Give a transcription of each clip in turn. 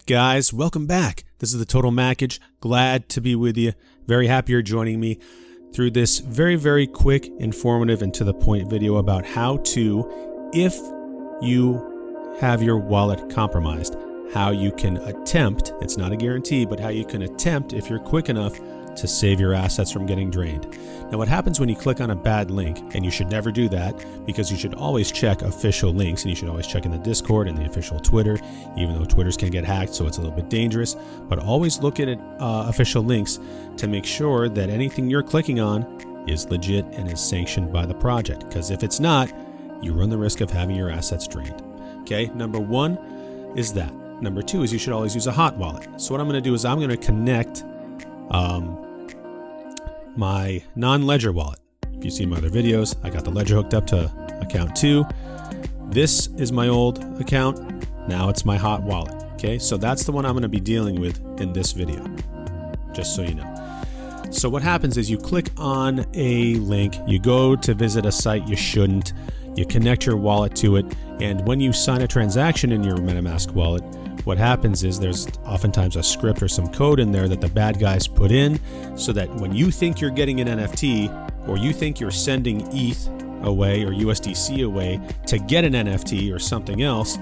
guys? Welcome back. This is the Total Mackage. Glad to be with you. Very happy you're joining me through this very, very quick, informative, and to the point video about how to, if you have your wallet compromised, how you can attempt, it's not a guarantee, but how you can attempt, if you're quick enough, to save your assets from getting drained. Now, what happens when you click on a bad link, and you should never do that, because you should always check official links, and you should always check in the Discord and the official Twitter, even though Twitters can get hacked, so it's a little bit dangerous, but always look at official links to make sure that anything you're clicking on is legit and is sanctioned by the project, because if it's not, you run the risk of having your assets drained. Okay, number one is that. Number two is you should always use a hot wallet. So what I'm going to do is I'm going to connect my non-Ledger wallet. If you see my other videos, I got the Ledger hooked up to account 2. This is my old account. Now it's my hot wallet. Okay, so that's the one I'm going to be dealing with in this video, just so you know. So what happens is you click on a link, you go to visit a site you shouldn't, you connect your wallet to it, and when you sign a transaction in your MetaMask wallet, what happens is there's oftentimes a script or some code in there that the bad guys put in so that when you think you're getting an NFT or you think you're sending ETH away or USDC away to get an NFT or something else,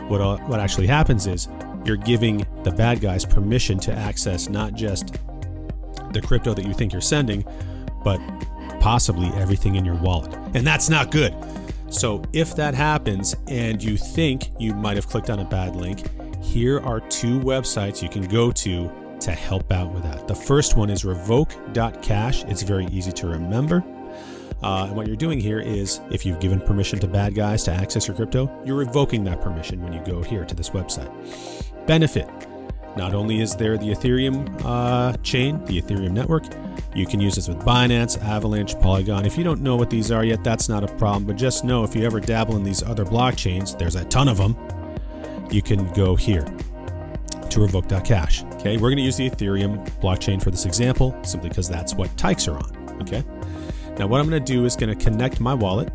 what actually happens is you're giving the bad guys permission to access not just the crypto that you think you're sending, but possibly everything in your wallet. And that's not good. So if that happens and you think you might have clicked on a bad link, here are 2 websites you can go to help out with that. The first one is REVOKE.CASH. It's very easy to remember. And what you're doing here is if you've given permission to bad guys to access your crypto, you're revoking that permission when you go here to this website. Benefit. Not only is there the Ethereum chain, the Ethereum network, you can use this with Binance, Avalanche, Polygon. If you don't know what these are yet, that's not a problem. But just know if you ever dabble in these other blockchains, there's a ton of them, you can go here to revoke.cash. Okay, we're going to use the Ethereum blockchain for this example, simply because that's what Tykes are on. Okay, now what I'm going to do is going to connect my wallet.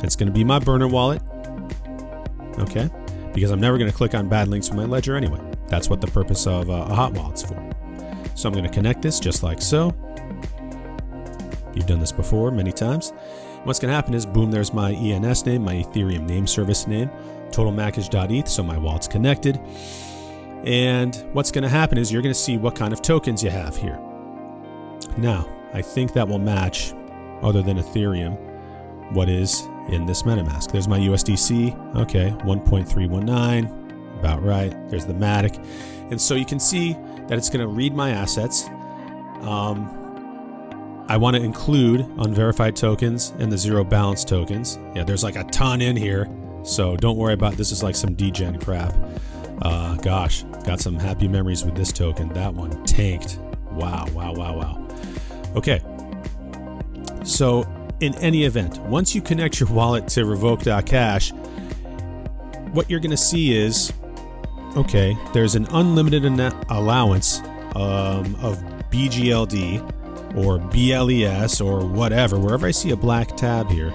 It's going to be my burner wallet. Okay, because I'm never going to click on bad links with my Ledger anyway. That's what the purpose of a hot wallet's for. So I'm going to connect this just like so. You've done this before many times. What's going to happen is, boom, there's my ENS name, my Ethereum name service name, totalmackage.eth, so my wallet's connected. And what's going to happen is you're going to see what kind of tokens you have here. Now, I think that will match, other than Ethereum, what is in this MetaMask. There's my USDC, okay, 1.319, about right. There's the Matic. And so you can see that it's going to read my assets. I want to include unverified tokens and the zero balance tokens. Yeah, there's like a ton in here, so don't worry about this. Is like some degen crap. Gosh, got some happy memories with this token. That one tanked. Wow. Okay, so in any event, once you connect your wallet to revoke.cash, what you're going to see is, okay, there's an unlimited allowance of BGLD or BLES or whatever. Wherever I see a black tab here,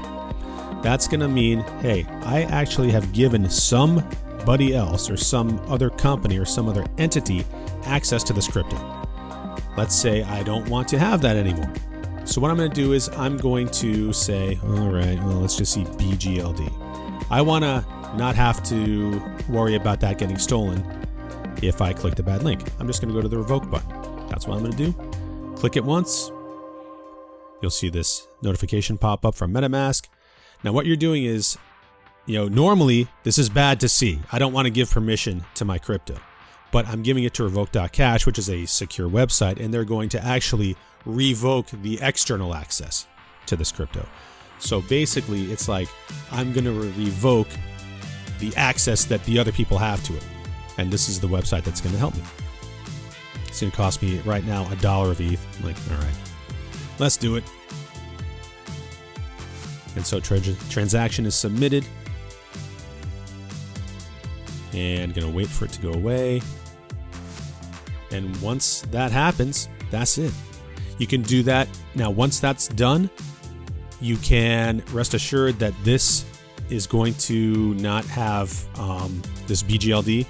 that's going to mean, hey, I actually have given somebody else or some other company or some other entity access to this crypto. Let's say I don't want to have that anymore. So what I'm going to do is I'm going to say, all right, well, let's just see BGLD. I want to not have to worry about that getting stolen if I click the bad link. I'm just going to go to the revoke button. That's what I'm going to do. Click it once. You'll see this notification pop up from MetaMask. Now what you're doing is, normally this is bad to see. I don't want to give permission to my crypto, but I'm giving it to revoke.cash, which is a secure website, and they're going to actually revoke the external access to this crypto. So basically it's like I'm going to revoke the access that the other people have to it. And this is the website that's going to help me. It's going to cost me right now $1 of ETH. I'm like, all right, let's do it. And so transaction is submitted. And going to wait for it to go away. And once that happens, that's it. You can do that. Now, once that's done, you can rest assured that this is going to not have this BGLD.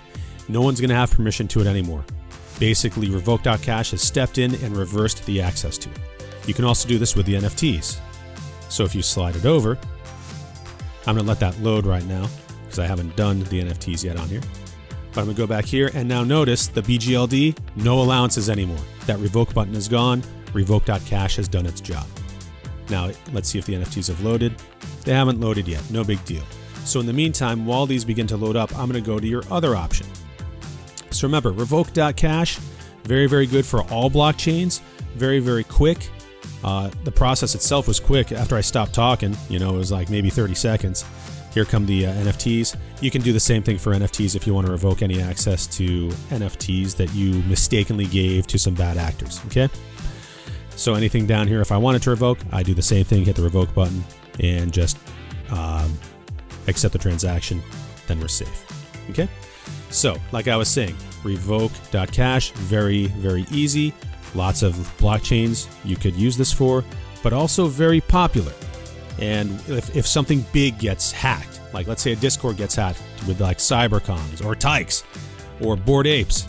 no one's going to have permission to it anymore. Basically, Revoke.Cash has stepped in and reversed the access to it. You can also do this with the NFTs. So if you slide it over, I'm going to let that load right now because I haven't done the NFTs yet on here. But I'm going to go back here and now notice the BGLD, no allowances anymore. That revoke button is gone. Revoke.Cash has done its job. Now, let's see if the NFTs have loaded. They haven't loaded yet. No big deal. So in the meantime, while these begin to load up, I'm going to go to your other option. So remember, Revoke.Cash, very, very good for all blockchains. Very, very quick. The process itself was quick. After I stopped talking, it was like maybe 30 seconds. Here come the NFTs. You can do the same thing for NFTs if you want to revoke any access to NFTs that you mistakenly gave to some bad actors, okay? So anything down here, if I wanted to revoke, I do the same thing, hit the revoke button, and just accept the transaction, then we're safe, okay? So, like I was saying, Revoke.Cash, very, very easy. Lots of blockchains you could use this for, but also very popular. And if something big gets hacked, like let's say a Discord gets hacked with like Cybercons or Tykes or Bored Apes,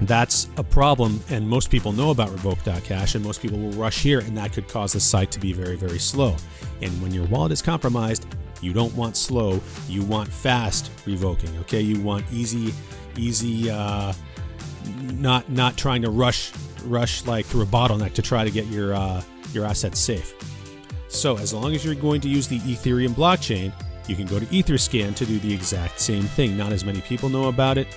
that's a problem, and most people know about Revoke.Cash, and most people will rush here, and that could cause the site to be very, very slow. And when your wallet is compromised, you don't want slow, you want fast revoking, okay? You want easy, not trying to rush like through a bottleneck to try to get your assets safe. So as long as you're going to use the Ethereum blockchain, you can go to Etherscan to do the exact same thing. Not as many people know about it.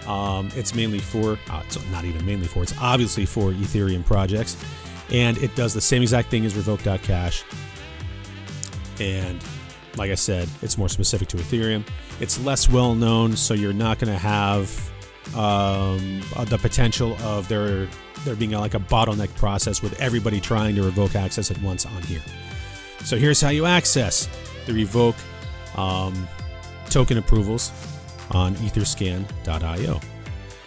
It's mainly for, it's not even mainly for, it's obviously for Ethereum projects. And it does the same exact thing as Revoke.Cash. And like I said, it's more specific to Ethereum. It's less well known, so you're not going to have the potential of there being like a bottleneck process with everybody trying to revoke access at once on here. So here's how you access the revoke token approvals on etherscan.io.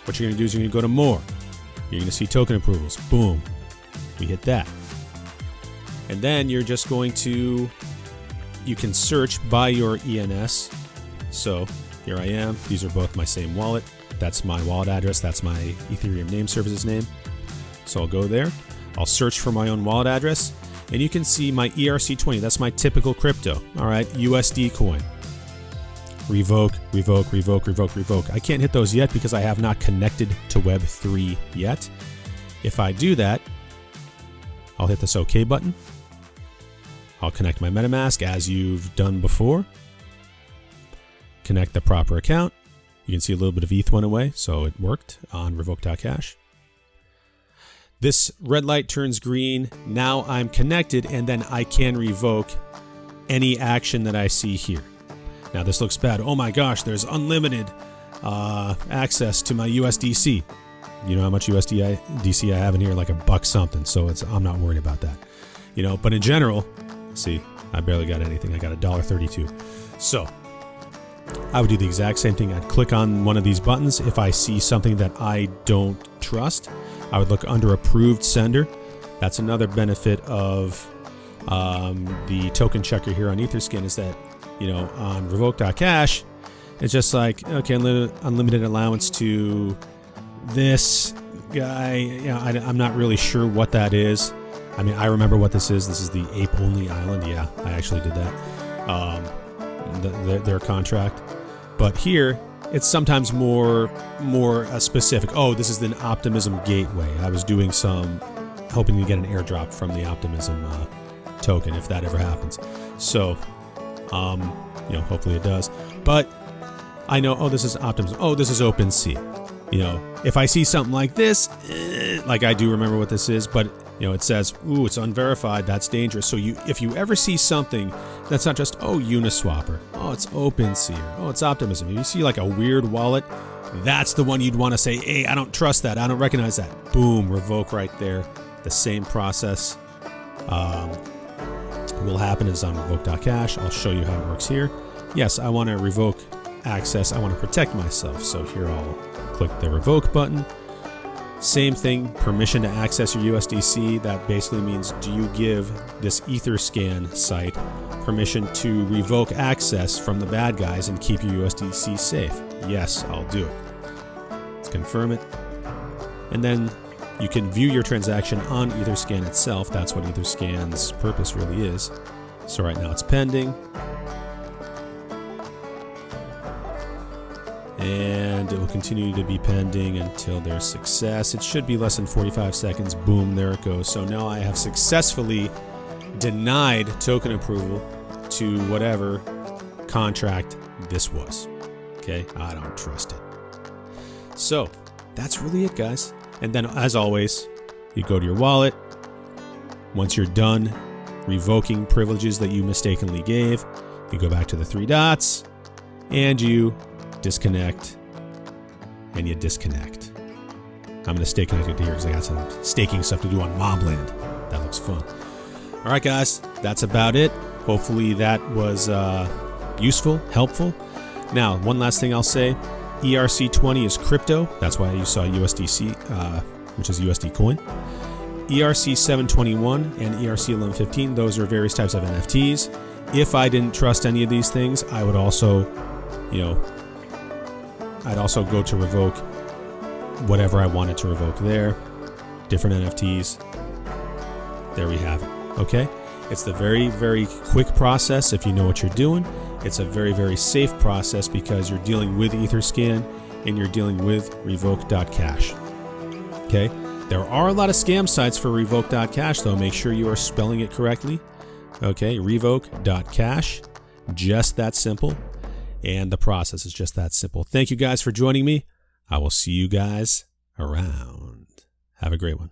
What you're going to do is you're going to go to more. You're going to see token approvals. Boom. We hit that. And then you're just going to, you can search by your ENS. So here I am. These are both my same wallet. That's my wallet address. That's my Ethereum name services name. So I'll go there. I'll search for my own wallet address. And you can see my ERC20. That's my typical crypto. All right, USD coin. Revoke, revoke, revoke, revoke, revoke. I can't hit those yet because I have not connected to Web3 yet. If I do that, I'll hit this OK button. I'll connect my MetaMask as you've done before. Connect the proper account. You can see a little bit of ETH went away, so it worked on Revoke.Cash. This red light turns green. Now I'm connected, and then I can revoke any action that I see here. Now this looks bad. Oh my gosh, there's unlimited access to my USDC. You know how much USDC I have in here? Like $1 something. So I'm not worried about that. But in general, see, I barely got anything. I got $1.32. So I would do the exact same thing. I'd click on one of these buttons. If I see something that I don't trust, I would look under approved sender. That's another benefit of the token checker here on Etherscan is that, on Revoke.Cash, it's just like, okay, unlimited allowance to this guy. I'm not really sure what that is. I mean, I remember what this is. This is the ape-only island. Yeah, I actually did that. Their contract. But here, it's sometimes more specific. Oh, this is an Optimism gateway. I was doing hoping to get an airdrop from the Optimism token if that ever happens. So, hopefully it does. But I know, oh, this is Optimism. Oh, this is OpenSea. If I see something like this, like I do remember what this is, but it says, ooh, it's unverified. That's dangerous. So if you ever see something that's not just, oh, Uniswap, or oh, it's OpenSea, or oh, it's Optimism. If you see like a weird wallet, that's the one you'd want to say, hey, I don't trust that. I don't recognize that. Boom, revoke right there. The same process will happen as on Revoke.Cash. I'll show you how it works here. Yes, I want to revoke access. I want to protect myself. So here I'll click the revoke button. Same thing, permission to access your USDC. That basically means, do you give this Etherscan site permission to revoke access from the bad guys and keep your USDC safe? Yes, I'll do it. Let's confirm it. And then you can view your transaction on Etherscan itself. That's what Etherscan's purpose really is. So right now it's pending. And it will continue to be pending until there's success. It should be less than 45 seconds. Boom, there it goes. So now I have successfully denied token approval to whatever contract this was. Okay, I don't trust it. So that's really it, guys. And then, as always, you go to your wallet. Once you're done revoking privileges that you mistakenly gave, you go back to the three dots and you disconnect and you disconnect. I'm going to stay connected here because I got some staking stuff to do on Mobland. That looks fun. All right, guys, that's about it. Hopefully that was useful, helpful. Now, one last thing I'll say. ERC20 is crypto. That's why you saw USDC, which is USD coin. ERC721 and ERC1115, those are various types of NFTs. If I didn't trust any of these things, I would also, I'd also go to revoke whatever I wanted to revoke there. Different NFTs. There we have it. Okay? It's the very, very quick process if you know what you're doing. It's a very, very safe process because you're dealing with Etherscan and you're dealing with revoke.cash. Okay? There are a lot of scam sites for revoke.cash, though. Make sure you are spelling it correctly. Okay? Revoke.cash. Just that simple. And the process is just that simple. Thank you guys for joining me. I will see you guys around. Have a great one.